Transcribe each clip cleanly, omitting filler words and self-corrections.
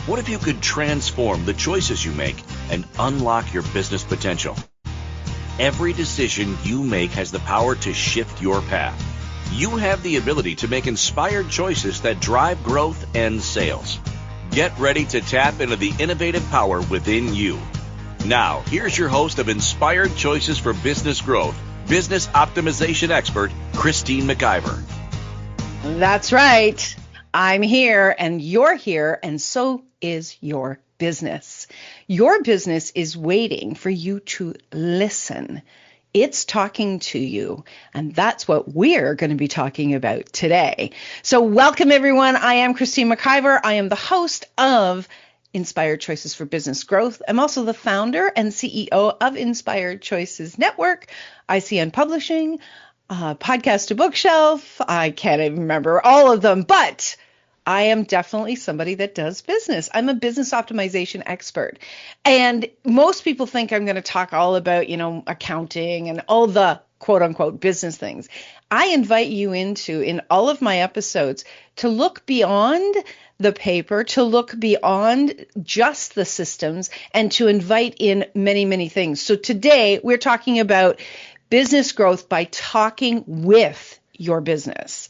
What if you could transform the choices you make and unlock your business potential? Every decision you make has the power to shift your path. You have the ability to make inspired choices that drive growth and sales. Get ready to tap into the innovative power within you. Now, here's your host of Inspired Choices for Business Growth, business optimization expert, Christine McIver. That's right. I'm here and you're here, and so is your business. Your business is waiting for you to listen. It's talking to you, and that's what we're going to be talking about today. So welcome, everyone. I am Christine McIver. I am the host of Inspired Choices for Business Growth. I'm also the founder and CEO of Inspired Choices Network, ICN Publishing, Podcast to Bookshelf. I can't even remember all of them, but I am definitely somebody that does business. I'm a business optimization expert. And most people think I'm going to talk all about, accounting and all the quote unquote business things. I invite you in all of my episodes to look beyond the paper, to look beyond just the systems, and to invite in many, many things. So today we're talking about business growth by talking with your business.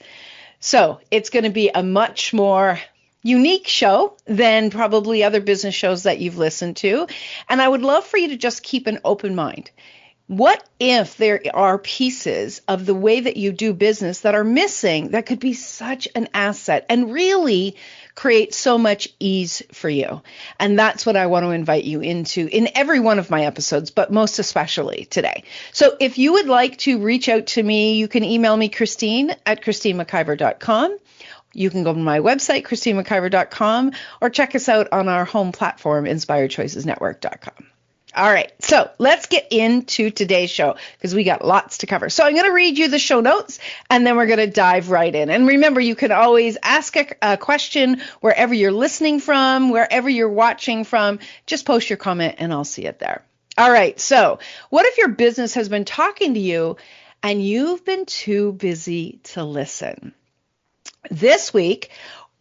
So it's going to be a much more unique show than probably other business shows that you've listened to. And I would love for you to just keep an open mind. What if there are pieces of the way that you do business that are missing that could be such an asset and really create so much ease for you? And that's what I want to invite you into in every one of my episodes, but most especially today. So if you would like to reach out to me, you can email me, Christine@ChristineMcIver.com. You can go to my website, ChristineMcIver.com, or check us out on our home platform, InspiredChoicesNetwork.com. All right, so let's get into today's show because we got lots to cover. So I'm going to read you the show notes, and then we're going to dive right in. And remember, you can always ask a question wherever you're listening from, wherever you're watching from. Just post your comment, and I'll see it there. All right, so what if your business has been talking to you, and you've been too busy to listen? This week,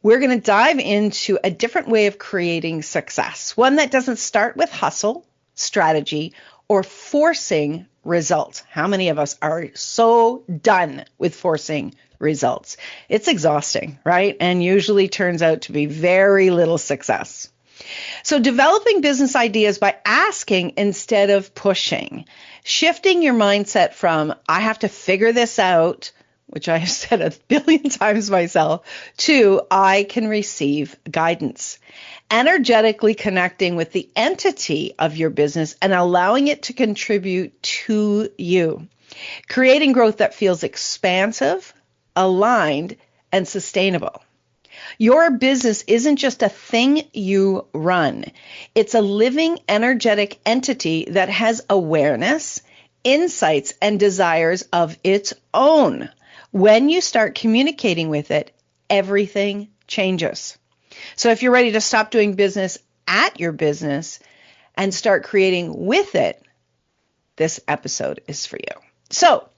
we're going to dive into a different way of creating success, one that doesn't start with hustle, strategy, or forcing results. How many of us are so done with forcing results? It's exhausting, right? And usually turns out to be very little success. So developing business ideas by asking instead of pushing, shifting your mindset from I have to figure this out, which I have said 1 billion times myself, to I can receive guidance. Energetically connecting with the entity of your business and allowing it to contribute to you. Creating growth that feels expansive, aligned, and sustainable. Your business isn't just a thing you run. It's a living, energetic entity that has awareness, insights, and desires of its own. When you start communicating with it, everything changes. So if you're ready to stop doing business at your business and start creating with it, this episode is for you. So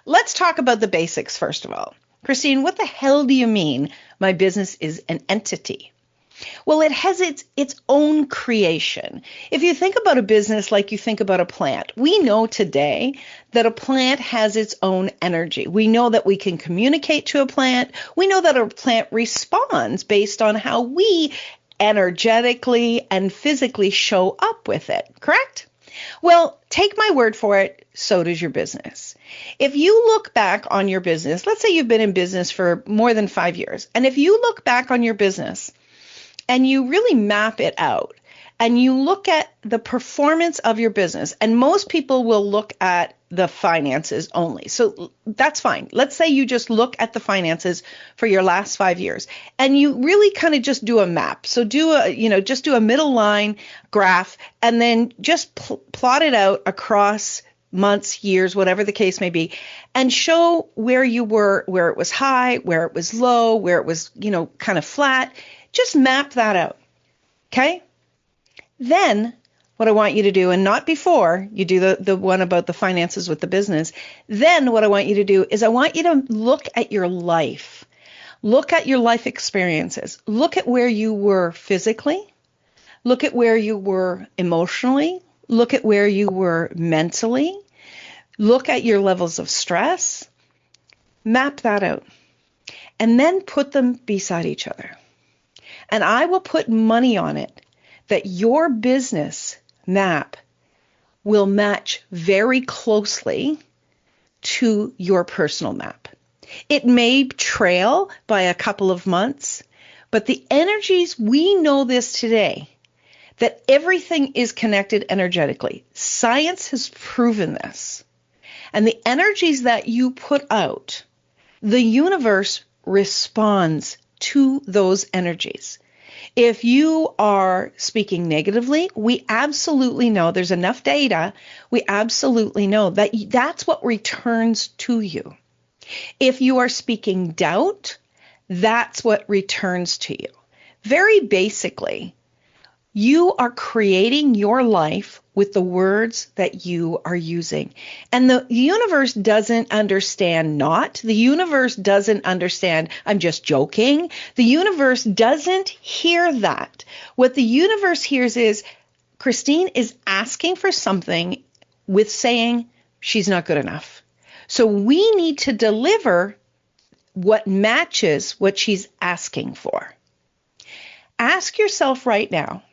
let's talk about the basics first of all. Christine, what the hell do you mean my business is an entity? Well, it has its own creation. If you think about a business like you think about a plant, we know today that a plant has its own energy. We know that we can communicate to a plant. We know that a plant responds based on how we energetically and physically show up with it, correct? Well, take my word for it, so does your business. If you look back on your business, let's say you've been in business for more than 5 years, and if you look back on your business and you really map it out and you look at the performance of your business, and most people will look at the finances only. So that's fine. Let's say you just look at the finances for your last 5 years and you really kind of just do a map. So just do a middle line graph and then just plot it out across months, years, whatever the case may be, and show where you were, where it was high, where it was low, where it was, kind of flat. Just map that out. Okay? Then what I want you to do, and not before you do the one about the finances with the business, then what I want you to do is I want you to look at your life. Look at your life experiences. Look at where you were physically, Look at where you were emotionally. Look at where you were mentally. Look at your levels of stress. Map that out. And then put them beside each other. And I will put money on it that your business map will match very closely to your personal map. It may trail by a couple of months, but the energies, we know this today, that everything is connected energetically. Science has proven this. And the energies that you put out, the universe responds to those energies. If you are speaking negatively, we absolutely know, there's enough data, we absolutely know that that's what returns to you. If you are speaking doubt, that's what returns to you. Very basically, you are creating your life with the words that you are using. And the universe doesn't understand not. The universe doesn't understand, I'm just joking. The universe doesn't hear that. What the universe hears is, Christine is asking for something with saying she's not good enough. So we need to deliver what matches what she's asking for. Ask yourself right now,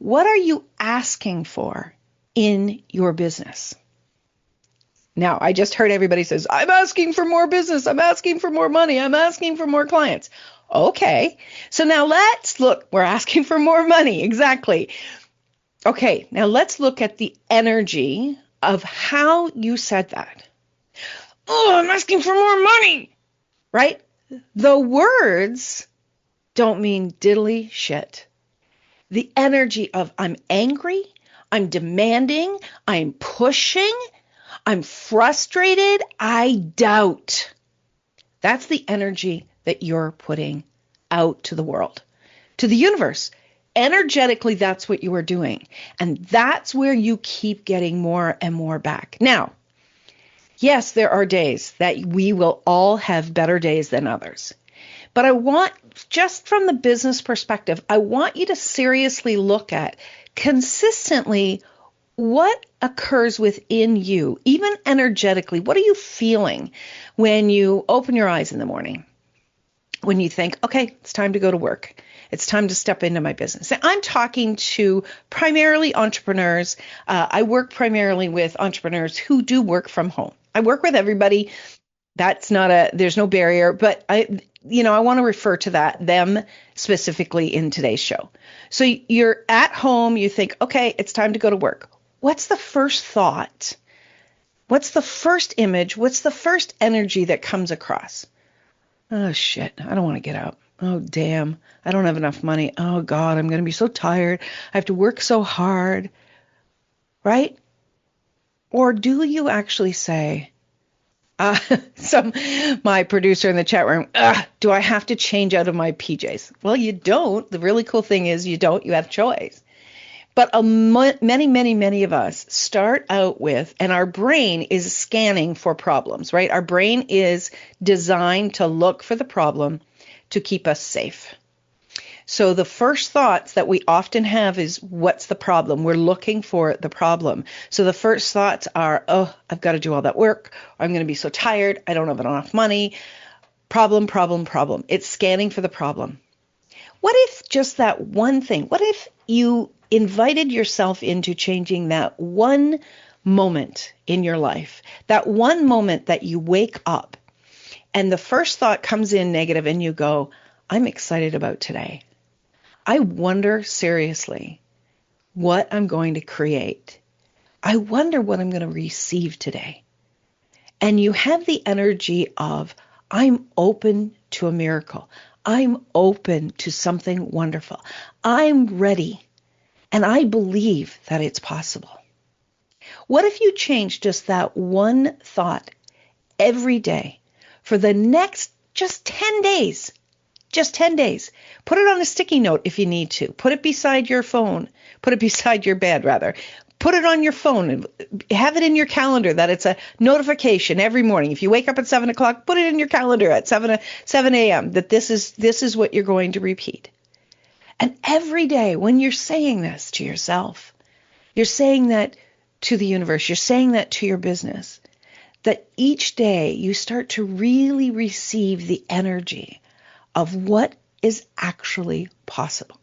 what are you asking for in your business? Now, I just heard everybody says, I'm asking for more business. I'm asking for more money. I'm asking for more clients. Okay. So now let's look. We're asking for more money. Exactly. Okay. Now let's look at the energy of how you said that. Oh, I'm asking for more money. Right? The words don't mean diddly shit. The energy of I'm angry, I'm demanding, I'm pushing, I'm frustrated, I doubt. That's the energy that you're putting out to the world, to the universe. Energetically, that's what you are doing. And that's where you keep getting more and more back. Now, yes, there are days that we will all have better days than others. But I want, just from the business perspective, I want you to seriously look at consistently what occurs within you, even energetically. What are you feeling when you open your eyes in the morning? When you think, okay, it's time to go to work. It's time to step into my business. I'm talking to primarily entrepreneurs. I work primarily with entrepreneurs who do work from home. I work with everybody. There's no barrier, but I want to refer to them specifically in today's show. So you're at home, you think, okay, it's time to go to work. What's the first thought? What's the first image? What's the first energy that comes across? Oh shit, I don't want to get up. Oh damn, I don't have enough money. Oh God, I'm going to be so tired. I have to work so hard. Right? Or do you actually say, my producer in the chat room, do I have to change out of my PJs? Well, you don't. The really cool thing is you don't. You have choice. But many of us start out with, and our brain is scanning for problems, right? Our brain is designed to look for the problem to keep us safe. So the first thoughts that we often have is, what's the problem? We're looking for the problem. So the first thoughts are, oh, I've got to do all that work. I'm going to be so tired. I don't have enough money. Problem. It's scanning for the problem. What if just that one thing? What if you invited yourself into changing that one moment in your life, that one moment that you wake up and the first thought comes in negative and you go, I'm excited about today. I wonder seriously what I'm going to create. I wonder what I'm going to receive today. And you have the energy of, I'm open to a miracle. I'm open to something wonderful. I'm ready. And I believe that it's possible. What if you change just that one thought every day for the next just 10 days? Just 10 days. Put it on a sticky note if you need to. Put it beside your phone. Put it beside your bed, rather. Put it on your phone and have it in your calendar that it's a notification every morning. If you wake up at 7 o'clock, put it in your calendar at 7 a.m. that this is what you're going to repeat. And every day when you're saying this to yourself, you're saying that to the universe, you're saying that to your business, that each day you start to really receive the energy of what is actually possible.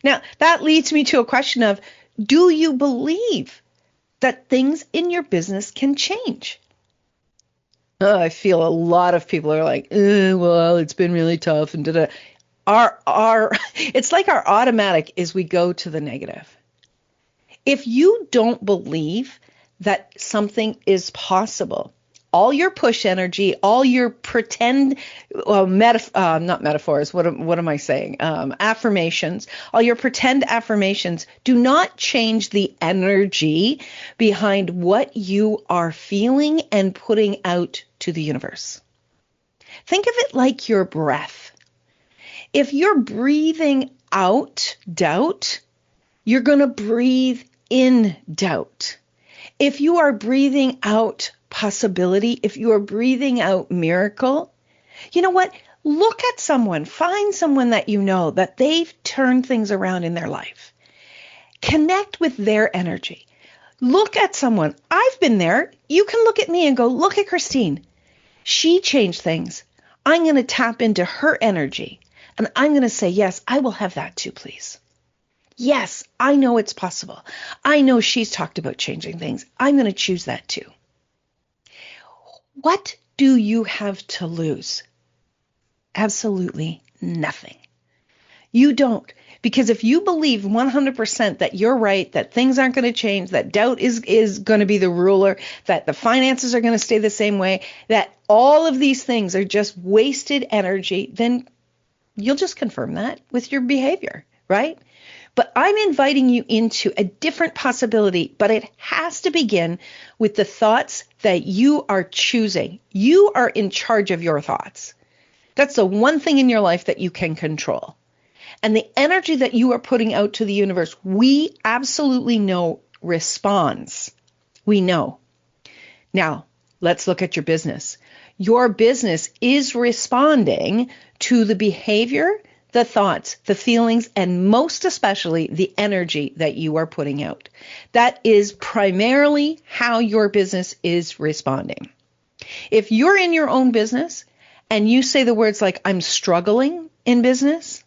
Now, that leads me to a question of, do you believe that things in your business can change? I feel a lot of people are like, well, it's been really tough and da-da. It's like our automatic is we go to the negative. If you don't believe that something is possible, all your push energy, all your pretend, not metaphors, what am I saying? Affirmations, all your pretend affirmations do not change the energy behind what you are feeling and putting out to the universe. Think of it like your breath. If you're breathing out doubt, you're going to breathe in doubt. If you are breathing out possibility, if you are breathing out miracle, you know what? Look at someone, find someone that you know that they've turned things around in their life. Connect with their energy. Look at someone. I've been there. You can look at me and go, look at Christine. She changed things. I'm going to tap into her energy and I'm going to say, yes, I will have that too, please. Yes, I know it's possible. I know she's talked about changing things. I'm going to choose that too. What do you have to lose? Absolutely nothing. You don't. Because if you believe 100% that you're right, that things aren't going to change, that doubt is going to be the ruler, that the finances are going to stay the same way, that all of these things are just wasted energy, then you'll just confirm that with your behavior, right? But I'm inviting you into a different possibility, but it has to begin with the thoughts that you are choosing. You are in charge of your thoughts. That's the one thing in your life that you can control. And the energy that you are putting out to the universe, we absolutely know responds. We know. Now, let's look at your business. Your business is responding to the behavior, the thoughts, the feelings, and most especially the energy that you are putting out. That is primarily how your business is responding. If you're in your own business and you say the words like, I'm struggling in business,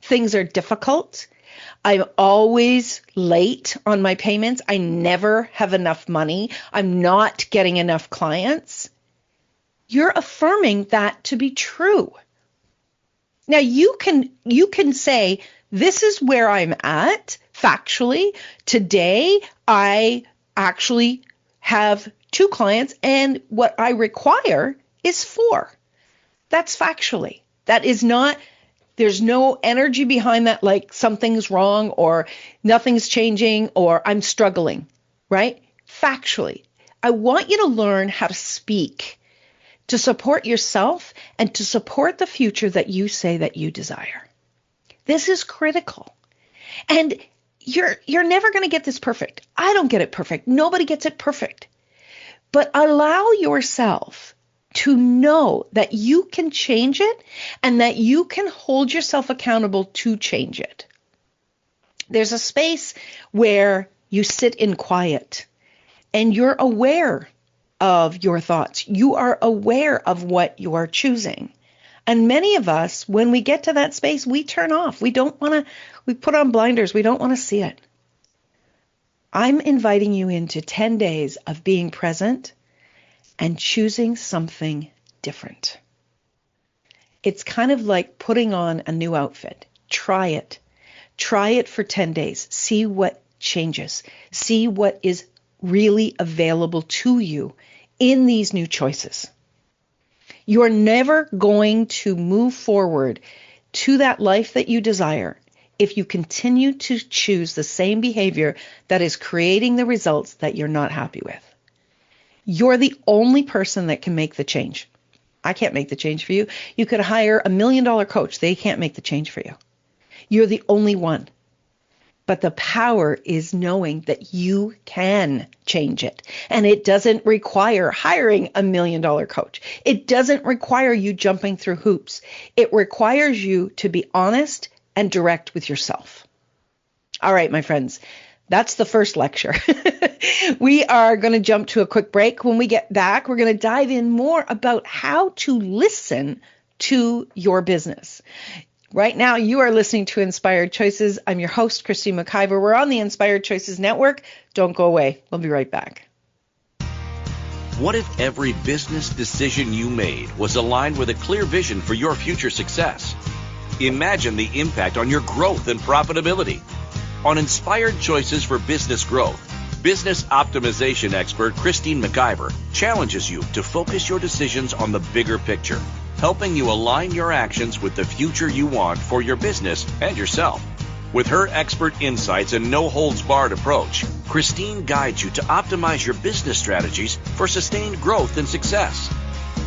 things are difficult, I'm always late on my payments, I never have enough money, I'm not getting enough clients, you're affirming that to be true. Now you can say, this is where I'm at factually. Today, I actually have 2 clients and what I require is 4. That's factually. That is not, there's no energy behind that like something's wrong or nothing's changing or I'm struggling, right? Factually. I want you to learn how to speak to support yourself and to support the future that you say that you desire. This is critical. And you're never going to get this perfect. I don't get it perfect. Nobody gets it perfect. But allow yourself to know that you can change it and that you can hold yourself accountable to change it. There's a space where you sit in quiet and you're aware of your thoughts. You are aware of what you are choosing. And many of us, when we get to that space, we turn off. We put on blinders. We don't want to see it. I'm inviting you into 10 days of being present and choosing something different. It's kind of like putting on a new outfit. Try it. Try it for 10 days. See what changes. See what is really available to you in these new choices. You're never going to move forward to that life that you desire if you continue to choose the same behavior that is creating the results that you're not happy with. You're the only person that can make the change. I can't make the change for you. You could hire $1 million coach. They can't make the change for you. You're the only one. But the power is knowing that you can change it. And it doesn't require hiring $1 million coach. It doesn't require you jumping through hoops. It requires you to be honest and direct with yourself. All right, my friends, that's the first lecture. We are going to jump to a quick break. When we get back, we're going to dive in more about how to listen to your business. Right now, you are listening to Inspired Choices. I'm your host, Christine McIver. We're on the Inspired Choices Network. Don't go away. We'll be right back. What if every business decision you made was aligned with a clear vision for your future success? Imagine the impact on your growth and profitability. On Inspired Choices for Business Growth, business optimization expert Christine McIver challenges you to focus your decisions on the bigger picture, helping you align your actions with the future you want for your business and yourself. With her expert insights and no-holds-barred approach, Christine guides you to optimize your business strategies for sustained growth and success.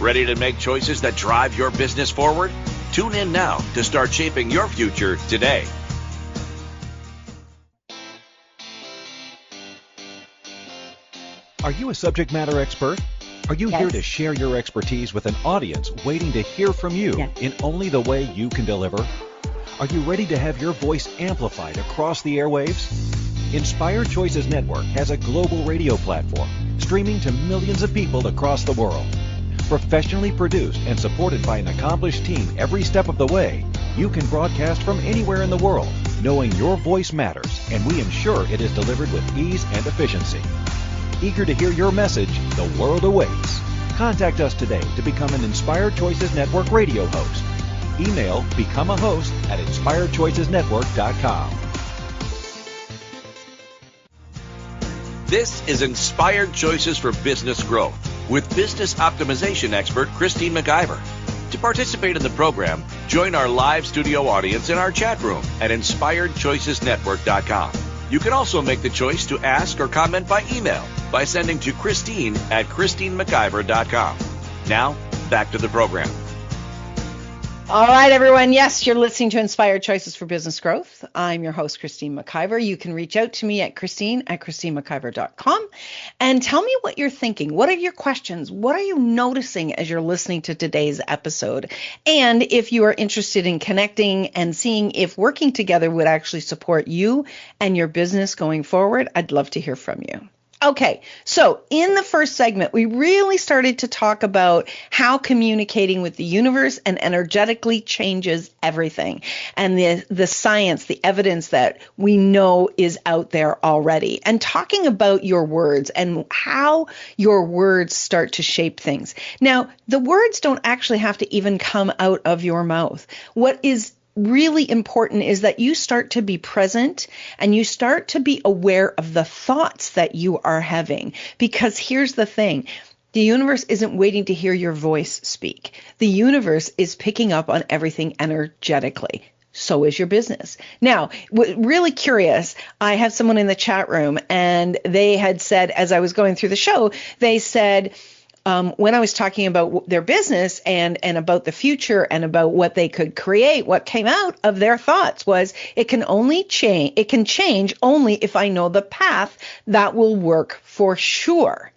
Ready to make choices that drive your business forward? Tune in now to start shaping your future today. Are you a subject matter expert? Are you here to share your expertise with an audience waiting to hear from you in only the way you can deliver? Are you ready to have your voice amplified across the airwaves? Inspired Choices Network has a global radio platform streaming to millions of people across the world. Professionally produced and supported by an accomplished team every step of the way, you can broadcast from anywhere in the world, knowing your voice matters, and we ensure it is delivered with ease and efficiency. Eager to hear your message, the world awaits. Contact us today to become an Inspired Choices Network radio host. Email becomeahost@inspiredchoicesnetwork.com. This is Inspired Choices for Business Growth with business optimization expert Christine McIver. To participate in the program, join our live studio audience in our chat room at inspiredchoicesnetwork.com. You can also make the choice to ask or comment by email by sending to Christine@ChristineMcIver.com. Now, back to the program. All right, everyone. Yes, you're listening to Inspired Choices for Business Growth. I'm your host, Christine McIver. You can reach out to me at Christine@ChristineMcIver.com and tell me what you're thinking. What are your questions? What are you noticing as you're listening to today's episode? And if you are interested in connecting and seeing if working together would actually support you and your business going forward, I'd love to hear from you. Okay, so in the first segment, we really started to talk about how communicating with the universe and energetically changes everything, and the science, the evidence that we know is out there already, and talking about your words and how your words start to shape things. Now, the words don't actually have to even come out of your mouth. What is really important is that you start to be present and you start to be aware of the thoughts that you are having. Because here's the thing. The universe isn't waiting to hear your voice speak. The universe is picking up on everything energetically. So is your business. Now, really curious, I have someone in the chat room and they had said, as I was going through the show, they said, when I was talking about their business and about the future and about what they could create, what came out of their thoughts was it can change only if I know the path that will work for sure.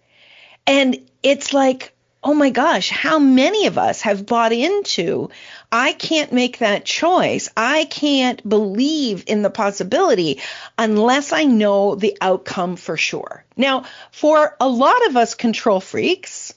And it's like, oh my gosh, how many of us have bought into, I can't make that choice. I can't believe in the possibility unless I know the outcome for sure. Now, for a lot of us control freaks,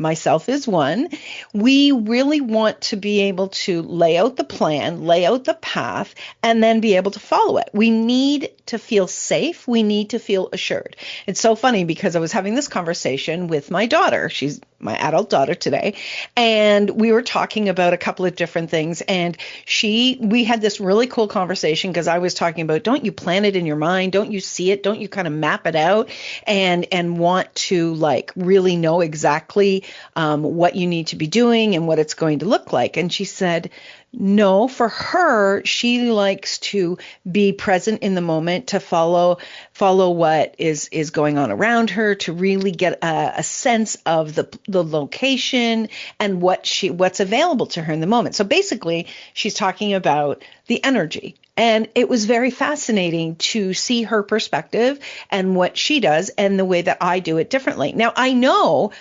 myself is one, we really want to be able to lay out the plan, lay out the path, and then be able to follow it. We need to feel safe. We need to feel assured. It's so funny because I was having this conversation with my daughter. She's my adult daughter today. And we were talking about a couple of different things. And we had this really cool conversation because I was talking about, don't you plan it in your mind? Don't you see it? Don't you kind of map it out and want to like really know exactly what you need to be doing and what it's going to look like? And she said, no, for her, she likes to be present in the moment, to follow what is going on around her, to really get a sense of the location and what's available to her in the moment. So basically, she's talking about the energy. And it was very fascinating to see her perspective and what she does and the way that I do it differently. Now, I know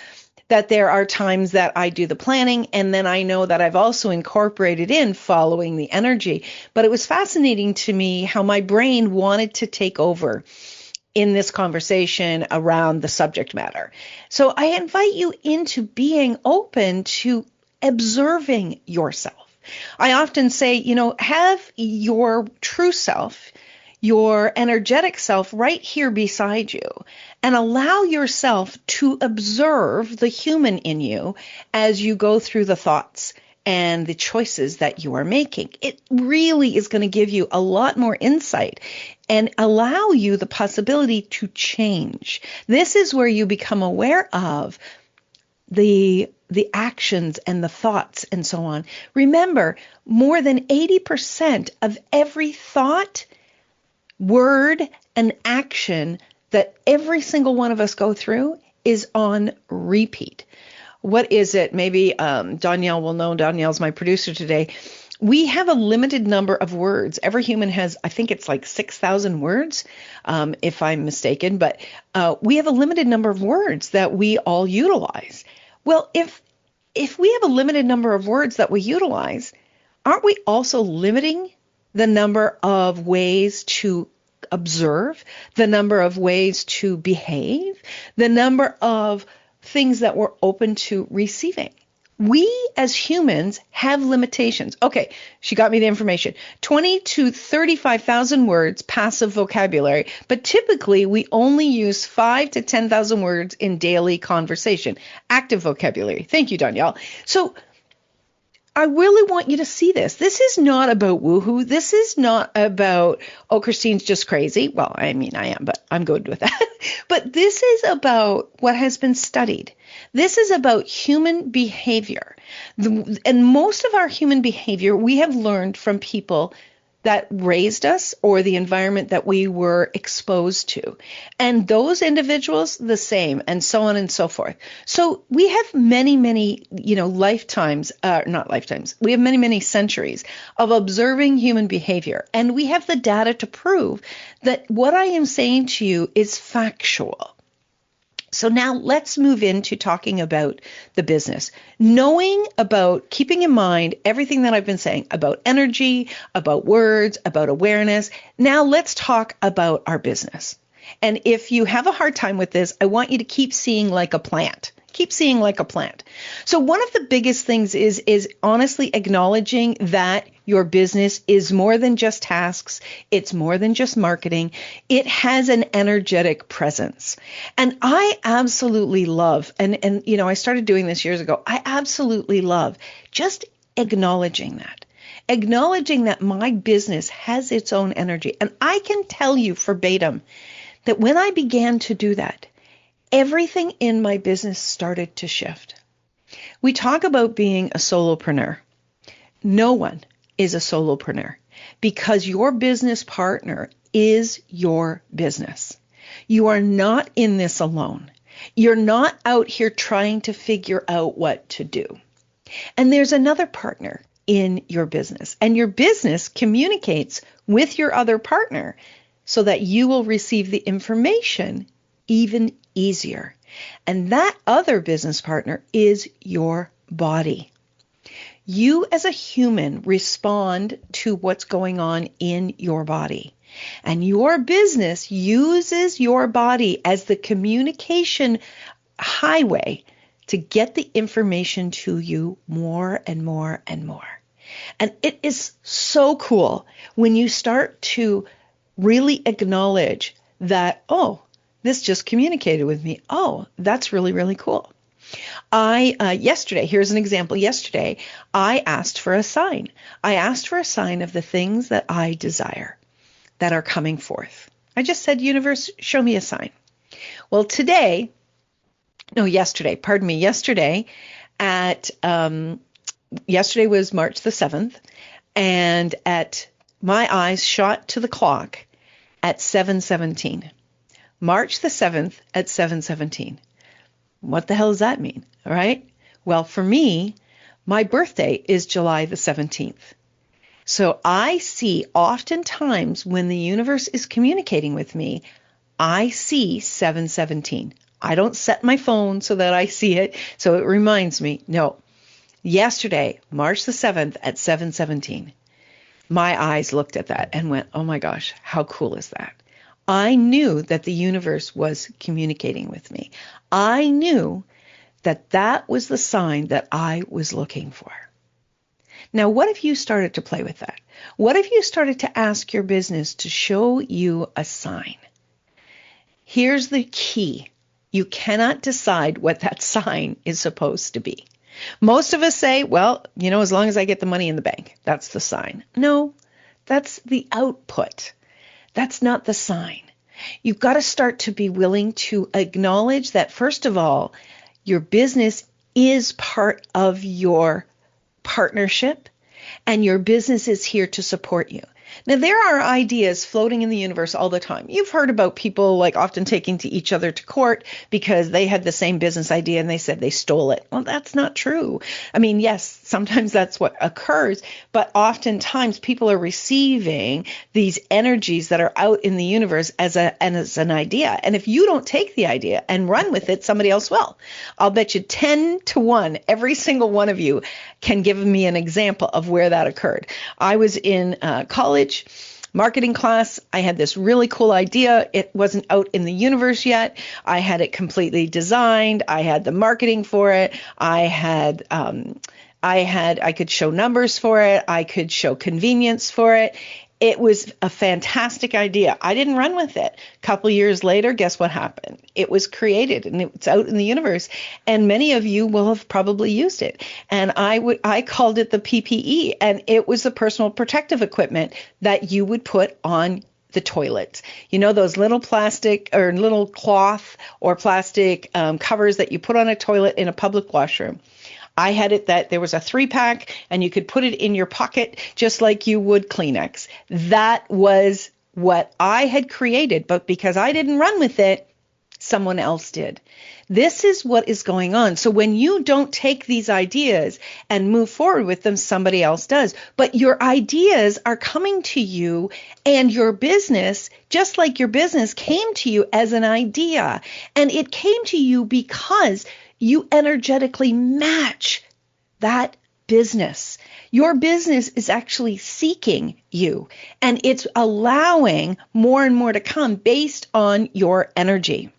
that there are times that I do the planning, and then I know that I've also incorporated in following the energy. But it was fascinating to me how my brain wanted to take over in this conversation around the subject matter. So I invite you into being open to observing yourself. I often say, have your true self, your energetic self right here beside you, and allow yourself to observe the human in you as you go through the thoughts and the choices that you are making. It really is going to give you a lot more insight and allow you the possibility to change. This is where you become aware of the actions and the thoughts and so on. Remember, more than 80% of every thought, word, and action that every single one of us go through is on repeat. What is it? Maybe Danielle will know. Danielle's my producer today. We have a limited number of words. Every human has, I think it's like 6,000 words, if I'm mistaken, but we have a limited number of words that we all utilize. Well, if we have a limited number of words that we utilize, aren't we also limiting the number of ways to observe, the number of ways to behave, the number of things that we're open to receiving? We as humans have limitations. Okay, she got me the information. 20 to 35,000 words passive vocabulary, but typically we only use 5 to 10,000 words in daily conversation. Active vocabulary. Thank you, Danielle. So I really want you to see this. This is not about woohoo. This is not about, oh, Christine's just crazy. Well, I mean, I am, but I'm good with that. But this is about what has been studied. This is about human behavior. And most of our human behavior we have learned from people that raised us or the environment that we were exposed to. And those individuals, the same, and so on and so forth. So we have many, lifetimes, not lifetimes, we have many centuries of observing human behavior. And we have the data to prove that what I am saying to you is factual. So now let's move into talking about the business. Knowing about, keeping in mind everything that I've been saying about energy, about words, about awareness. Now let's talk about our business. And if you have a hard time with this, I want you to keep seeing like a plant. Keep seeing like a plant. So one of the biggest things is honestly acknowledging that your business is more than just tasks. It's more than just marketing. It has an energetic presence. And I absolutely love, and I started doing this years ago. I absolutely love just acknowledging that. Acknowledging that my business has its own energy. And I can tell you verbatim that when I began to do that, everything in my business started to shift. We talk about being a solopreneur. No one is a solopreneur because your business partner is your business. You are not in this alone. You're not out here trying to figure out what to do. And there's another partner in your business, and your business communicates with your other partner so that you will receive the information even easier. And that other business partner is your body. You as a human respond to what's going on in your body. And your business uses your body as the communication highway to get the information to you more and more and more. And it is so cool when you start to really acknowledge that, oh, this just communicated with me. Oh, that's really, really cool. Yesterday, here's an example. Yesterday, I asked for a sign. I asked for a sign of the things that I desire that are coming forth. I just said, universe, show me a sign. Well, yesterday was March the 7th, and my eyes shot to the clock at 7:17. March the 7th at 7:17. What the hell does that mean? All right. Well, for me, my birthday is July the 17th. So I see oftentimes when the universe is communicating with me, I see 7:17. I don't set my phone so that I see it, so it reminds me. No. Yesterday, March the 7th at 7:17, my eyes looked at that and went, oh my gosh, how cool is that? I knew that the universe was communicating with me. I knew that that was the sign that I was looking for. Now, what if you started to play with that? What if you started to ask your business to show you a sign? Here's the key. You cannot decide what that sign is supposed to be. Most of us say, well, as long as I get the money in the bank, that's the sign. No, that's the output. That's not the sign. You've got to start to be willing to acknowledge that, first of all, your business is part of your partnership, and your business is here to support you. Now, there are ideas floating in the universe all the time. You've heard about people often taking to each other to court because they had the same business idea and they said they stole it. Well, that's not true. I mean, yes, sometimes that's what occurs, but oftentimes people are receiving these energies that are out in the universe as an idea. And if you don't take the idea and run with it, somebody else will. I'll bet you 10 to 1, every single one of you can give me an example of where that occurred. I was in college marketing class. I had this really cool idea. It wasn't out in the universe yet. I had it completely designed. I had the marketing for it. I could show numbers for it. I could show convenience for it. It was a fantastic idea. I didn't run with it. A couple years later, guess what happened? It was created and it's out in the universe. And many of you will have probably used it. And I called it the PPE, and it was the personal protective equipment that you would put on the toilet. Those little plastic or little cloth or plastic covers that you put on a toilet in a public washroom. I had it that there was a 3-pack and you could put it in your pocket just like you would Kleenex. That was what I had created, but because I didn't run with it, someone else did. This is what is going on. So when you don't take these ideas and move forward with them, somebody else does. But your ideas are coming to you, and your business, just like your business, came to you as an idea. And it came to you because you energetically match that business. Your business is actually seeking you, and it's allowing more and more to come based on your energy.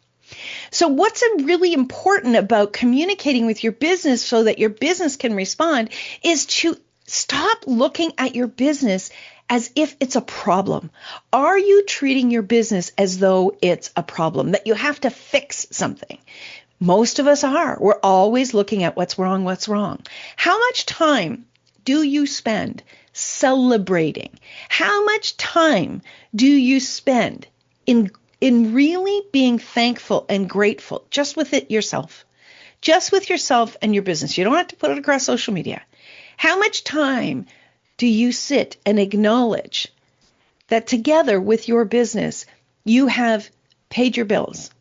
So what's really important about communicating with your business so that your business can respond is to stop looking at your business as if it's a problem. Are you treating your business as though it's a problem, that you have to fix something? Most of us are. We're always looking at what's wrong. How much time do you spend celebrating? How much time do you spend in really being thankful and grateful just with it yourself? Just with yourself and your business. You don't have to put it across social media. How much time do you sit and acknowledge that together with your business, you have paid your bills?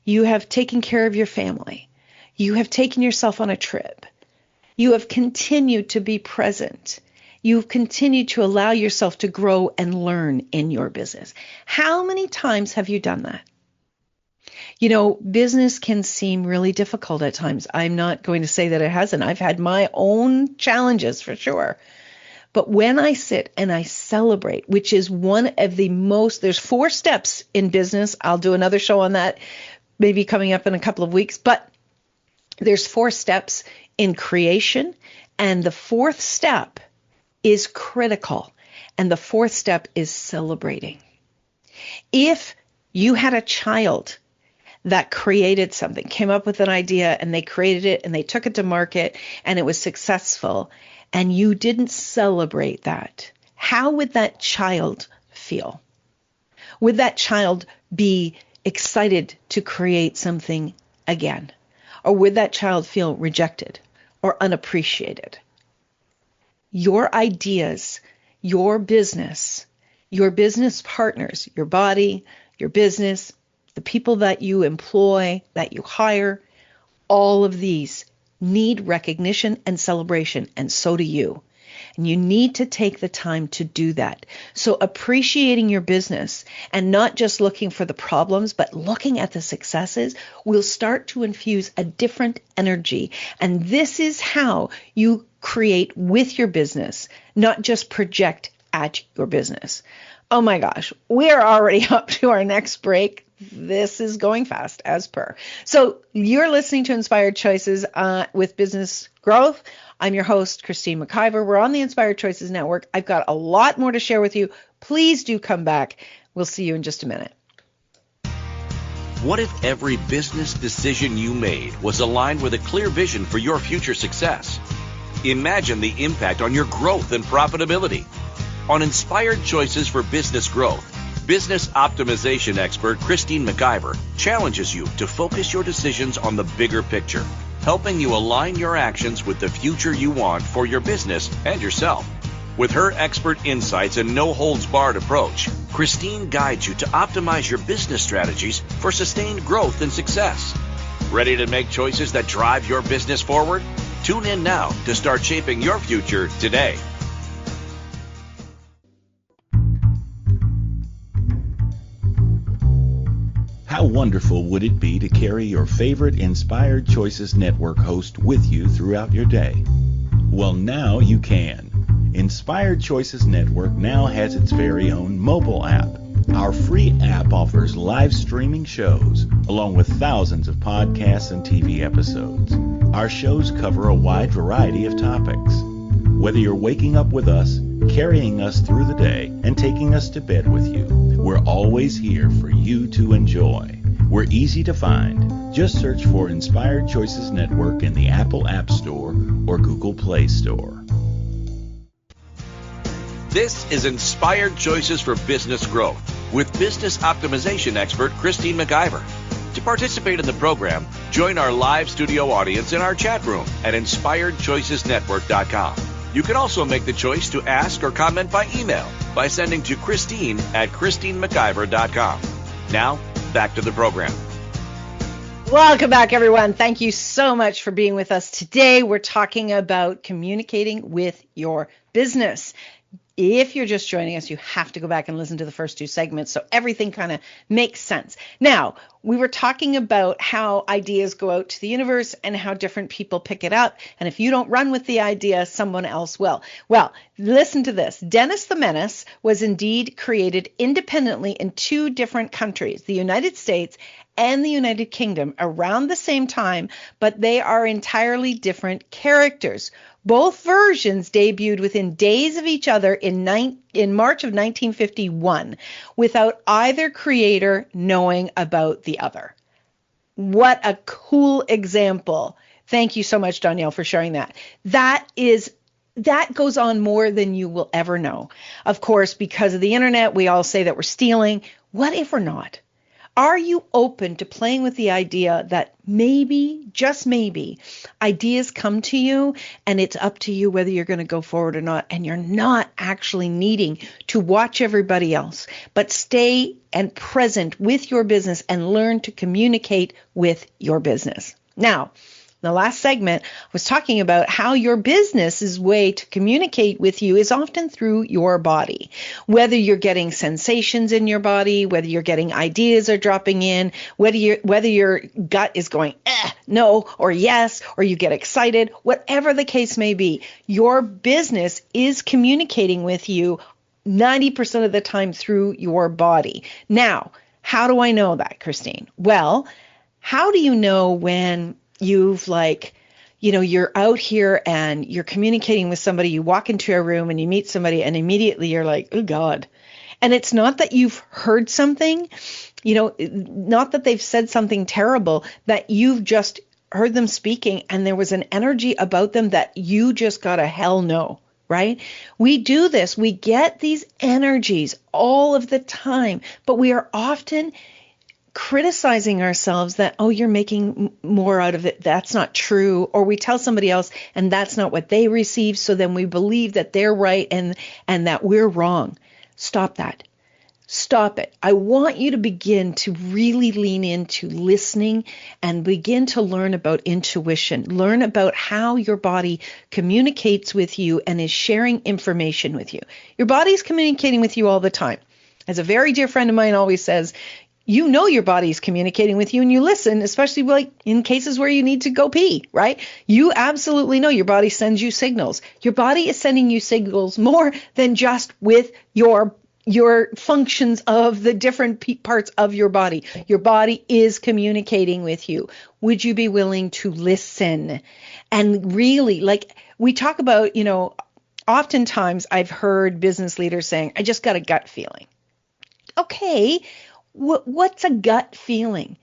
You have taken care of your family. You have taken yourself on a trip. You have continued to be present. You've continued to allow yourself to grow and learn in your business. How many times have you done that? Business can seem really difficult at times. I'm not going to say that it hasn't. I've had my own challenges for sure. But when I sit and I celebrate, which is one of the there's 4 steps in business. I'll do another show on that, maybe coming up in a couple of weeks, but there's 4 steps in creation, and the 4th step is critical, and the 4th step is celebrating. If you had a child that created something, came up with an idea, and they created it, and they took it to market, and it was successful, and you didn't celebrate that, how would that child feel? Would that child be excited to create something again? Or would that child feel rejected or unappreciated? Your ideas, your business partners, your body, your business, the people that you employ, that you hire, all of these need recognition and celebration, and so do you. And you need to take the time to do that. So appreciating your business and not just looking for the problems, but looking at the successes will start to infuse a different energy. And this is how you create with your business, not just project at your business. Oh my gosh, we are already up to our next break. This is going fast as per. So you're listening to Inspired Choices with Business Growth. I'm your host, Christine McIver. We're on the Inspired Choices Network. I've got a lot more to share with you. Please do come back. We'll see you in just a minute. What if every business decision you made was aligned with a clear vision for your future success? Imagine the impact on your growth and profitability. On Inspired Choices for Business Growth, business optimization expert Christine McIver challenges you to focus your decisions on the bigger picture, helping you align your actions with the future you want for your business and yourself. With her expert insights and no-holds-barred approach, Christine guides you to optimize your business strategies for sustained growth and success. Ready to make choices that drive your business forward? Tune in now to start shaping your future today. How wonderful would it be to carry your favorite Inspired Choices Network host with you throughout your day? Well, now you can. Inspired Choices Network now has its very own mobile app. Our free app offers live streaming shows, along with thousands of podcasts and TV episodes. Our shows cover a wide variety of topics. Whether you're waking up with us, carrying us through the day, and taking us to bed with you, we're always here for you to enjoy. We're easy to find. Just search for Inspired Choices Network in the Apple App Store or Google Play Store. This is Inspired Choices for Business Growth with business optimization expert Christine McIver. To participate in the program, join our live studio audience in our chat room at inspiredchoicesnetwork.com. You can also make the choice to ask or comment by email by sending to Christine@ChristineMcIver.com. Now, back to the program. Welcome back, everyone. Thank you so much for being with us today. We're talking about communicating with your business. If you're just joining us, you have to go back and listen to the first two segments so everything kind of makes sense. Now, we were talking about how ideas go out to the universe and how different people pick it up. And if you don't run with the idea, someone else will. Well, listen to this. Dennis the Menace was indeed created independently in two different countries, the United States and the United Kingdom, around the same time, but they are entirely different characters. Both versions debuted within days of each other in March of 1951, without either creator knowing about the other. What a cool example. Thank you so much, Danielle, for sharing that. That goes on more than you will ever know. Of course, because of the internet, we all say that we're stealing. What if we're not? Are you open to playing with the idea that maybe, just maybe, ideas come to you and it's up to you whether you're going to go forward or not, and you're not actually needing to watch everybody else, but stay and present with your business and learn to communicate with your business? Now, the last segment was talking about how your business's way to communicate with you is often through your body. Whether you're getting sensations in your body, whether you're getting ideas are dropping in, whether your gut is going, no, or yes, or you get excited, whatever the case may be, your business is communicating with you 90% of the time through your body. Now, how do I know that, Christine? Well, how do you know when you've you're out here and you're communicating with somebody, you walk into a room and you meet somebody and immediately you're like, oh God. And it's not that you've heard something, not that they've said something terrible, that you've just heard them speaking and there was an energy about them that you just got a hell no, right? We do this. We get these energies all of the time, but we are often criticizing ourselves that, oh, you're making more out of it. That's not true. Or we tell somebody else and that's not what they receive. So then we believe that they're right and that we're wrong. Stop that. Stop it. I want you to begin to really lean into listening and begin to learn about intuition. Learn about how your body communicates with you and is sharing information with you. Your body is communicating with you all the time. As a very dear friend of mine always says, you know your body is communicating with you and you listen, especially like in cases where you need to go pee, right? You absolutely know your body sends you signals. Your body is sending you signals more than just with your functions of the different parts of your body. Your body is communicating with you. Would you be willing to listen? And really, like we talk about, oftentimes I've heard business leaders saying, I just got a gut feeling. Okay, what's a gut feeling?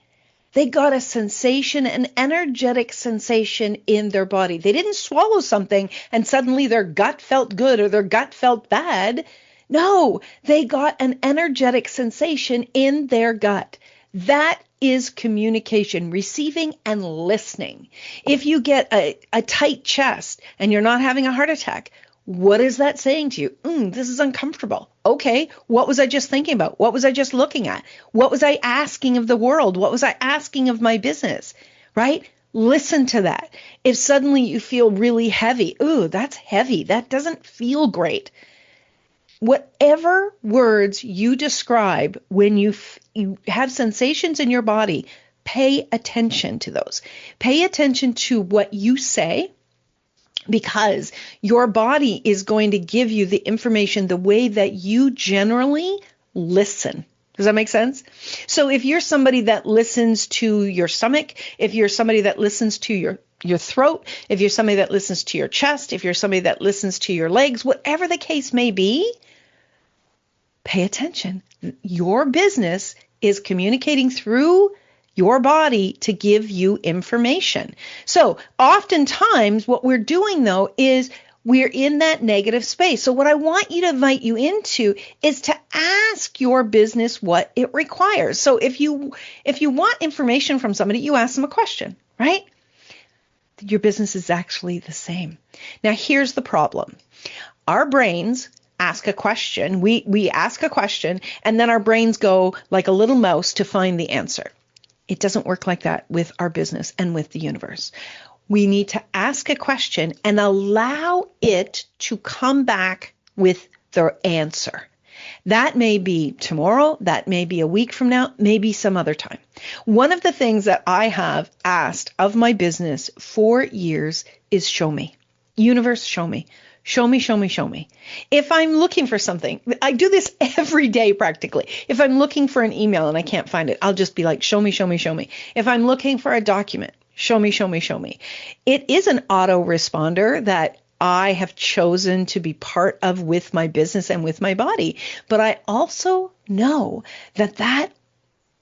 They got a sensation, an energetic sensation in their body. They didn't swallow something and suddenly their gut felt good or their gut felt bad. No, they got an energetic sensation in their gut. That is communication, receiving and listening. If you get a tight chest and you're not having a heart attack, what is that saying to you? This is uncomfortable. Okay, what was I just thinking about? What was I just looking at? What was I asking of the world? What was I asking of my business? Right? Listen to that. If suddenly you feel really heavy, that's heavy. That doesn't feel great. Whatever words you describe when you have sensations in your body, pay attention to those. Pay attention to what you say, because your body is going to give you the information the way that you generally listen. Does that make sense? So if you're somebody that listens to your stomach, if you're somebody that listens to your throat, if you're somebody that listens to your chest, if you're somebody that listens to your legs, whatever the case may be, pay attention. Your business is communicating through your body to give you information. So oftentimes what we're doing though is we're in that negative space. So what I want you to invite you into is to ask your business what it requires. So if you want information from somebody, you ask them a question, right? Your business is actually the same. Now here's the problem. Our brains ask a question. We ask a question and then our brains go like a little mouse to find the answer. It doesn't work like that with our business and with the universe. We need to ask a question and allow it to come back with the answer. That may be tomorrow, that may be a week from now, maybe some other time. One of the things that I have asked of my business for years is show me. Universe, show me. Show me, show me, show me. If I'm looking for something, I do this every day practically. If I'm looking for an email and I can't find it, I'll just be like, show me, show me, show me. If I'm looking for a document, show me, show me, show me. It is an autoresponder that I have chosen to be part of with my business and with my body. But I also know that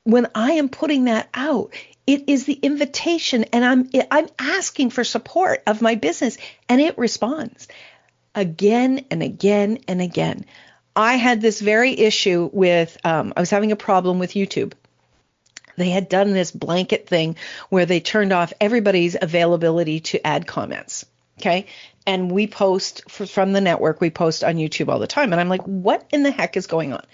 when I am putting that out, it is the invitation and I'm asking for support of my business and it responds. Again and again and again. I had this very issue with, I was having a problem with YouTube. They had done this blanket thing where they turned off everybody's availability to add comments. Okay. And we post from the network, we post on YouTube all the time. And I'm like, what in the heck is going on?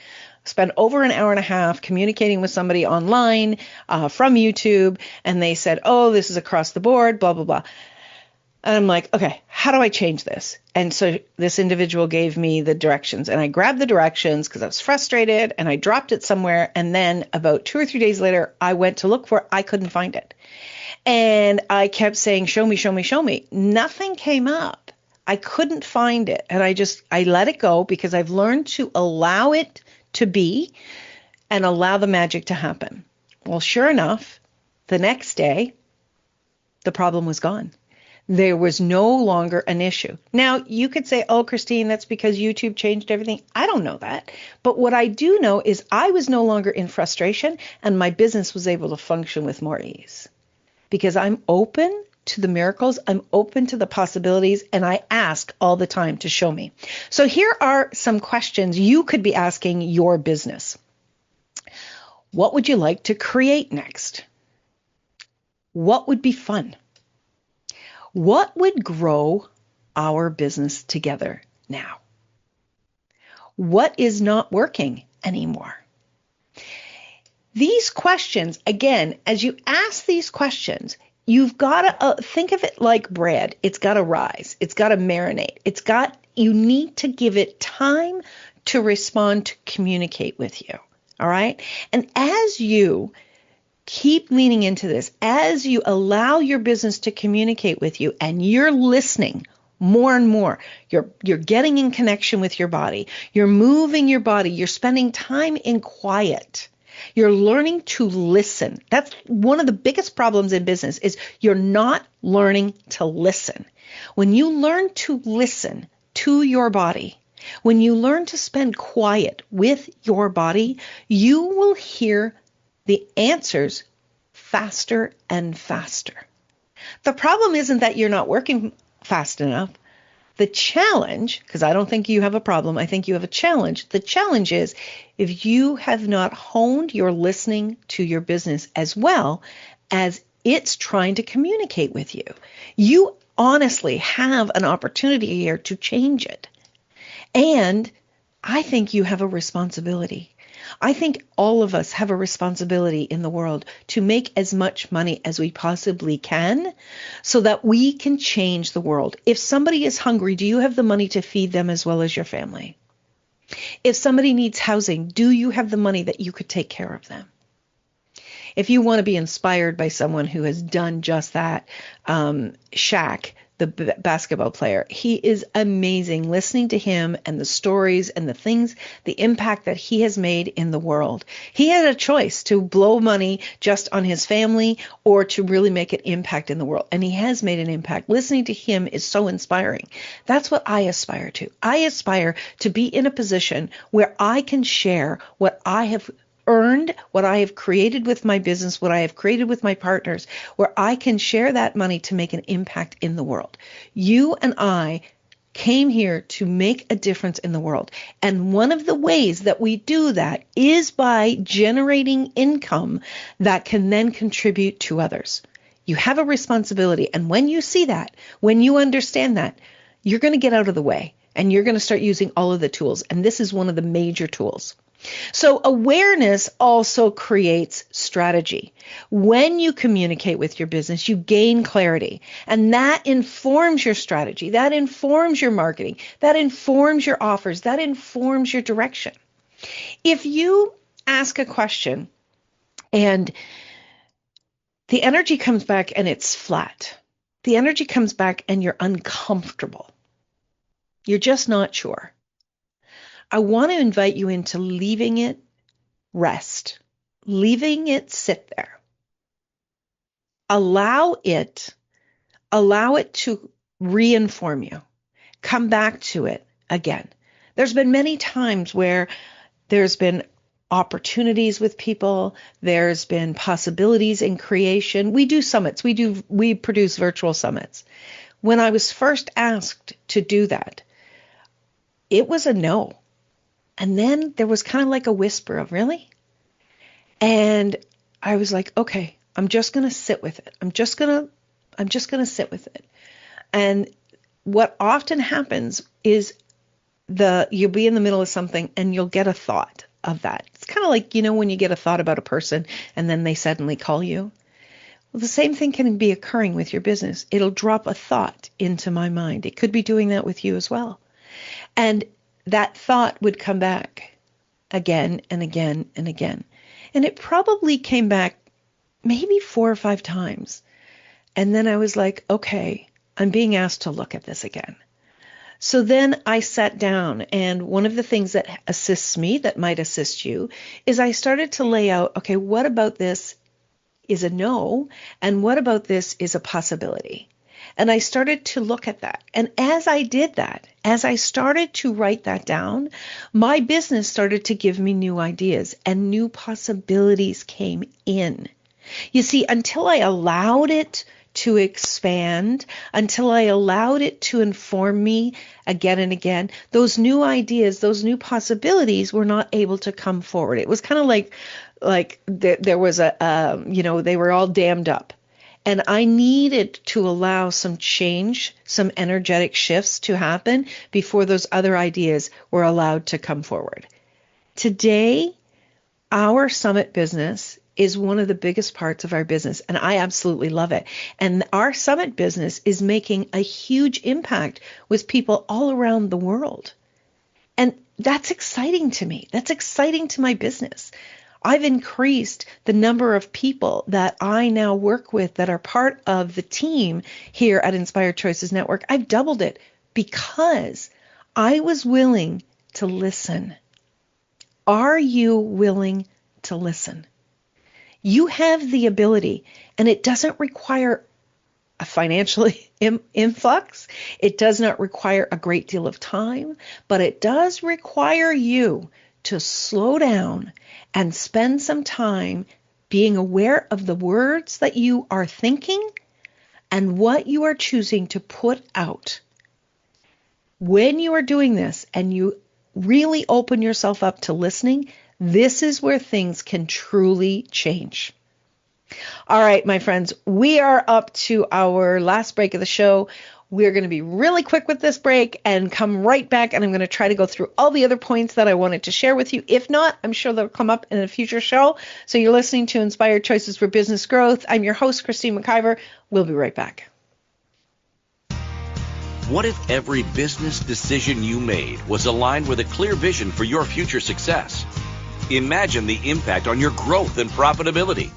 Spent over an hour and a half communicating with somebody online from YouTube. And they said, oh, this is across the board, blah, blah, blah. And I'm like, okay, how do I change this? And so this individual gave me the directions and I grabbed the directions because I was frustrated and I dropped it somewhere. And then about 2 or 3 days later, I went to look for it. I couldn't find it. And I kept saying, show me, show me, show me. Nothing came up. I couldn't find it. And I let it go because I've learned to allow it to be and allow the magic to happen. Well, sure enough, the next day, the problem was gone. There was no longer an issue. Now, you could say, oh, Christine, that's because YouTube changed everything. I don't know that. But what I do know is I was no longer in frustration and my business was able to function with more ease because I'm open to the miracles. I'm open to the possibilities and I ask all the time to show me. So here are some questions you could be asking your business. What would you like to create next? What would be fun? What would grow our business together now? What is not working anymore? These questions, again, as you ask these questions, you've got to think of it like bread. It's got to rise. It's got to marinate. You need to give it time to respond, to communicate with you. All right. And as you keep leaning into this, as you allow your business to communicate with you and you're listening more and more, you're getting in connection with your body, you're moving your body, you're spending time in quiet, you're learning to listen. That's one of the biggest problems in business is you're not learning to listen. When you learn to listen to your body, when you learn to spend quiet with your body, you will hear the answers faster and faster. The problem isn't that you're not working fast enough. The challenge, because I don't think you have a problem, I think you have a challenge. The challenge is if you have not honed your listening to your business as well as it's trying to communicate with you. You honestly have an opportunity here to change it. And I think you have a responsibility. I think all of us have a responsibility in the world to make as much money as we possibly can so that we can change the world. If somebody is hungry, do you have the money to feed them as well as your family? If somebody needs housing, do you have the money that you could take care of them? If you want to be inspired by someone who has done just that, Shaq, the basketball player, he is amazing. Listening to him and the stories and the things, the impact that he has made in the world. He had a choice to blow money just on his family or to really make an impact in the world. And he has made an impact. Listening to him is so inspiring. That's what I aspire to. I aspire to be in a position where I can share what I have earned, what I have created with my business, what I have created with my partners, where I can share that money to make an impact in the world. You and I came here to make a difference in the world. And one of the ways that we do that is by generating income that can then contribute to others. You have a responsibility. And when you see that, when you understand that, you're going to get out of the way and you're going to start using all of the tools. And this is one of the major tools. So awareness also creates strategy. When you communicate with your business, you gain clarity, and that informs your strategy. That informs your marketing. That informs your offers. That informs your direction. If you ask a question and the energy comes back and it's flat, the energy comes back and you're uncomfortable, you're just not sure, I want to invite you into leaving it rest, leaving it sit there. Allow it to reinform you. Come back to it again. There's been many times where there's been opportunities with people. There's been possibilities in creation. We do summits. We produce virtual summits. When I was first asked to do that, it was a no. And then there was kind of like a whisper of, really? And I was like, okay, I'm just going to sit with it. I'm just going to sit with it. And what often happens is you'll be in the middle of something and you'll get a thought of that. It's kind of like, when you get a thought about a person and then they suddenly call you. Well, the same thing can be occurring with your business. It'll drop a thought into my mind. It could be doing that with you as well. And that thought would come back again and again and again. And it probably came back maybe 4 or 5 times. And then I was like, okay, I'm being asked to look at this again. So then I sat down, and one of the things that assists me, that might assist you, is I started to lay out, okay, what about this is a no, and what about this is a possibility? And I started to look at that. And as I did that, as I started to write that down, my business started to give me new ideas and new possibilities came in. You see, until I allowed it to expand, until I allowed it to inform me again and again, those new ideas, those new possibilities were not able to come forward. It was kind of like there was they were all dammed up. And I needed to allow some change, some energetic shifts to happen before those other ideas were allowed to come forward. Today, our summit business is one of the biggest parts of our business, and I absolutely love it. And our summit business is making a huge impact with people all around the world. And that's exciting to me. That's exciting to my business. I've increased the number of people that I now work with that are part of the team here at Inspired Choices Network. I've doubled it because I was willing to listen. Are you willing to listen? You have the ability, and it doesn't require a financial influx. It does not require a great deal of time, but it does require you to slow down and spend some time being aware of the words that you are thinking and what you are choosing to put out. When you are doing this and you really open yourself up to listening, this is where things can truly change. All right, my friends, we are up to our last break of the show. We're going to be really quick with this break and come right back, and I'm going to try to go through all the other points that I wanted to share with you. If not, I'm sure they'll come up in a future show. So you're listening to Inspired Choices for Business Growth. I'm your host, Christine McIver. We'll be right back. What if every business decision you made was aligned with a clear vision for your future success? Imagine the impact on your growth and profitability.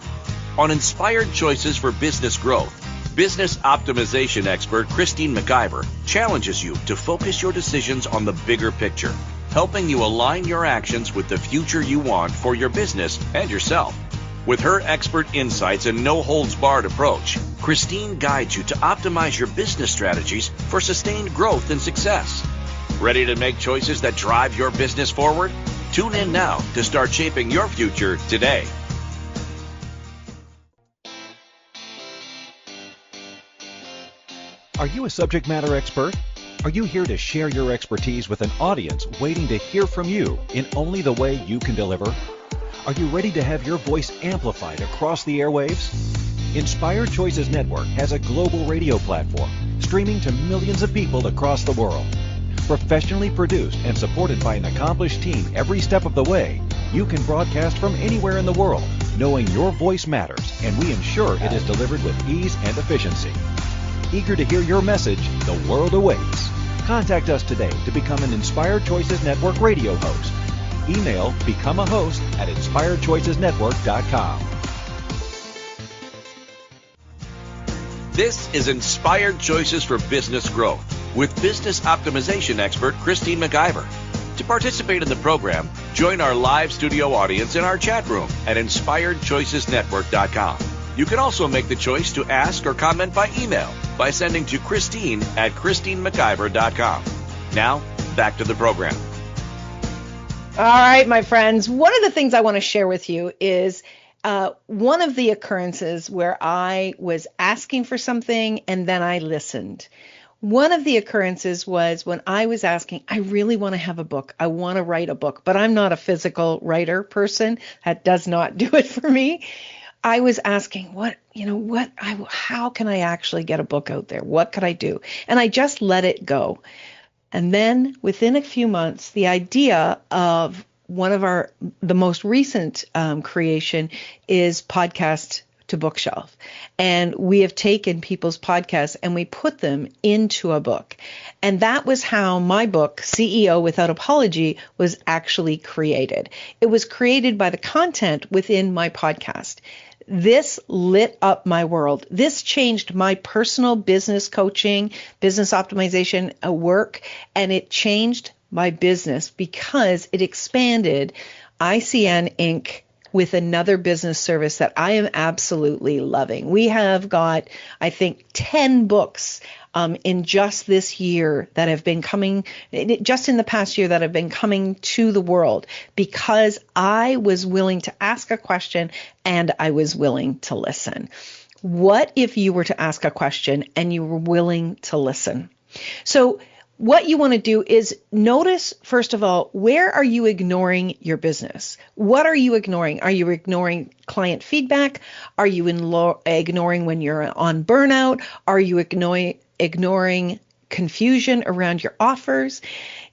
On Inspired Choices for Business Growth, business optimization expert Christine McIver challenges you to focus your decisions on the bigger picture, helping you align your actions with the future you want for your business and yourself. With her expert insights and no-holds-barred approach, Christine guides you to optimize your business strategies for sustained growth and success. Ready to make choices that drive your business forward? Tune in now to start shaping your future today. Are you a subject matter expert? Are you here to share your expertise with an audience waiting to hear from you in only the way you can deliver? Are you ready to have your voice amplified across the airwaves? Inspired Choices Network has a global radio platform streaming to millions of people across the world. Professionally produced and supported by an accomplished team every step of the way, you can broadcast from anywhere in the world, knowing your voice matters, and we ensure it is delivered with ease and efficiency. Eager to hear your message, the world awaits. Contact us today to become an Inspired Choices Network radio host. Email becomeahost@inspiredchoicesnetwork.com. This is Inspired Choices for Business Growth with business optimization expert Christine McIver. To participate in the program, join our live studio audience in our chat room at inspiredchoicesnetwork.com. You can also make the choice to ask or comment by email by sending to Christine@ChristineMcIver.com. Now, back to the program. All right, my friends. One of the things I want to share with you is one of the occurrences where I was asking for something and then I listened. One of the occurrences was when I was asking, I really want to have a book. I want to write a book, but I'm not a physical writer person. That does not do it for me. I was asking, how can I actually get a book out there? What could I do? And I just let it go. And then within a few months, the idea of one of the most recent creation is podcast to bookshelf. And we have taken people's podcasts and we put them into a book. And that was how my book, CEO Without Apology, was actually created. It was created by the content within my podcast. This lit up my world. This changed my personal business coaching, business optimization work, and it changed my business because it expanded ICN Inc. with another business service that I am absolutely loving. We have got, I think, 10 books in just this year that have been coming, just in the past year that have been coming to the world because I was willing to ask a question and I was willing to listen. What if you were to ask a question and you were willing to listen? So what you want to do is notice, first of all, where are you ignoring your business? What are you ignoring? Are you ignoring client feedback? Are you ignoring when you're on burnout? Are you ignoring confusion around your offers?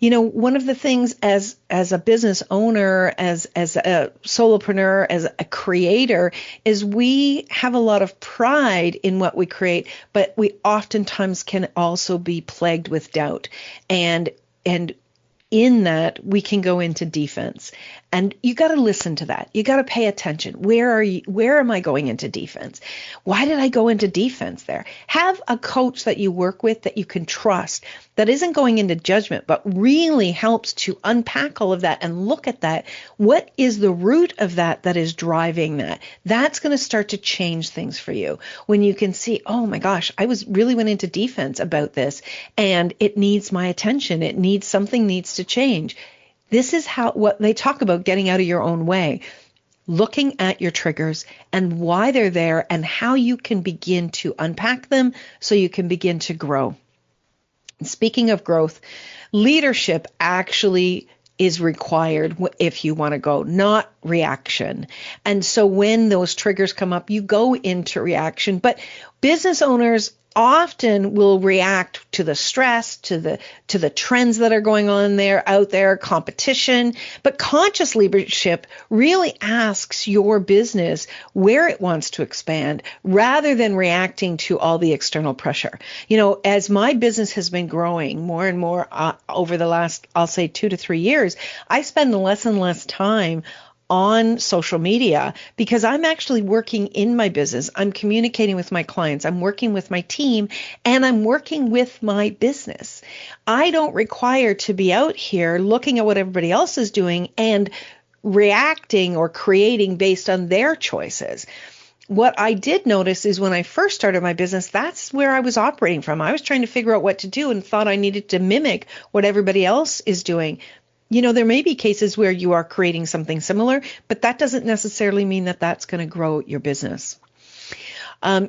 One of the things as a business owner, as a solopreneur, as a creator, is we have a lot of pride in what we create, but we oftentimes can also be plagued with doubt. And in that, we can go into defense. And you got to listen to that. You got to pay attention. Where am I going into defense? Why did I go into defense there? Have a coach that you work with that you can trust, that isn't going into judgment, but really helps to unpack all of that and look at that. What is the root of that is driving that? That's going to start to change things for you. When you can see, oh my gosh, I really went into defense about this, and it needs my attention. Something needs to change. This is what they talk about, getting out of your own way, looking at your triggers and why they're there and how you can begin to unpack them so you can begin to grow. And speaking of growth, leadership actually is required if you want to go, not reaction. And so when those triggers come up, you go into reaction. But business owners often will react to the stress, to the trends that are going on out there, competition. But conscious leadership really asks your business where it wants to expand rather than reacting to all the external pressure. As my business has been growing more and more over the last, I'll say 2 to 3 years, I spend less and less time on social media because I'm actually working in my business. I'm communicating with my clients. I'm working with my team, and I'm working with my business. I don't require to be out here looking at what everybody else is doing and reacting or creating based on their choices. What I did notice is when I first started my business, that's where I was operating from. I was trying to figure out what to do and thought I needed to mimic what everybody else is doing. There may be cases where you are creating something similar, but that doesn't necessarily mean that that's going to grow your business.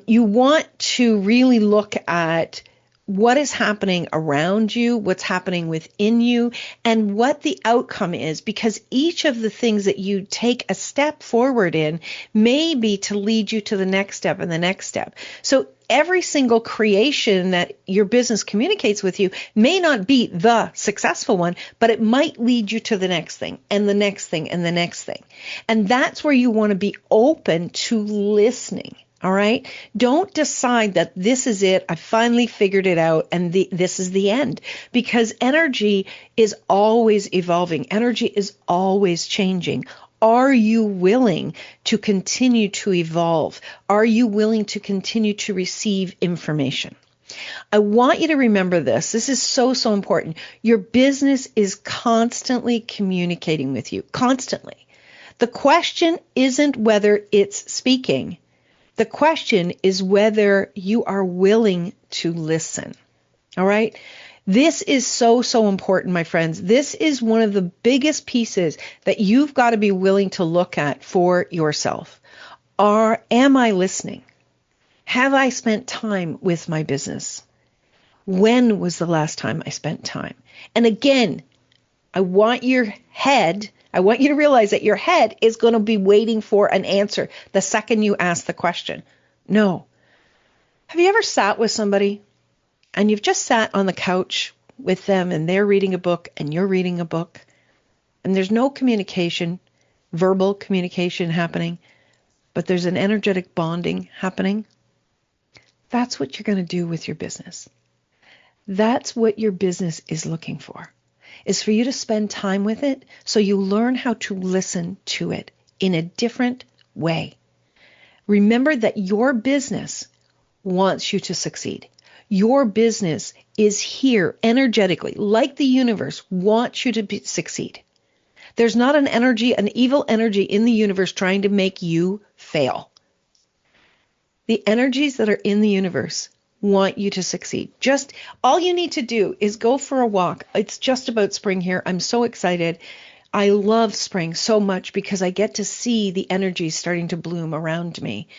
You want to really look at what is happening around you, what's happening within you, and what the outcome is, because each of the things that you take a step forward in may be to lead you to the next step and the next step. So every single creation that your business communicates with you may not be the successful one, but it might lead you to the next thing and the next thing and the next thing. And that's where you want to be open to listening. All right. Don't decide that this is it. I finally figured it out and this is the end, because energy is always evolving. Energy is always changing. Are you willing to continue to evolve? Are you willing to continue to receive information? I want you to remember this. This is so, so important. Your business is constantly communicating with you, constantly. The question isn't whether it's speaking. The question is whether you are willing to listen. All right? This is so, so important, my friends. This is one of the biggest pieces that you've got to be willing to look at for yourself. Am I listening? Have I spent time with my business? When was the last time I spent time? And again, I want you to realize that your head is going to be waiting for an answer the second you ask the question. No. Have you ever sat with somebody and you've just sat on the couch with them and they're reading a book and you're reading a book and there's no communication, verbal communication happening, but there's an energetic bonding happening? That's what you're going to do with your business. That's what your business is looking for. Is for you to spend time with it so you learn how to listen to it in a different way. Remember that your business wants you to succeed. Your business is here energetically, like the universe wants you to succeed. There's not an evil energy in the universe trying to make you fail. The energies that are in the universe want you to succeed. Just all you need to do is go for a walk. It's just about spring here. I'm so excited. I love spring so much because I get to see the energies starting to bloom around me.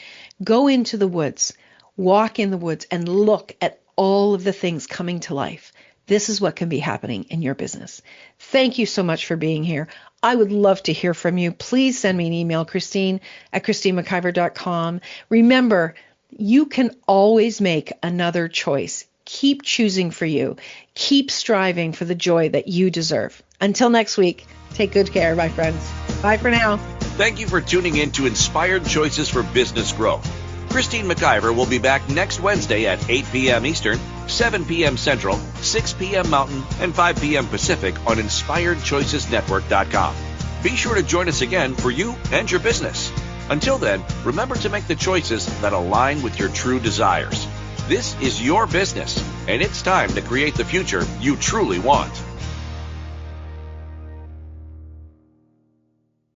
Go into the woods, walk in the woods, and look at all of the things coming to life. This is what can be happening in your business. Thank you so much for being here. I would love to hear from you. Please send me an email, Christine@ChristineMcIver.com. Remember, you can always make another choice. Keep choosing for you. Keep striving for the joy that you deserve. Until next week, take good care, my friends. Bye for now. Thank you for tuning in to Inspired Choices for Business Growth. Christine McIver will be back next Wednesday at 8 p.m. Eastern, 7 p.m. Central, 6 p.m. Mountain, and 5 p.m. Pacific on InspiredChoicesNetwork.com. Be sure to join us again for you and your business. Until then, remember to make the choices that align with your true desires. This is your business, and it's time to create the future you truly want.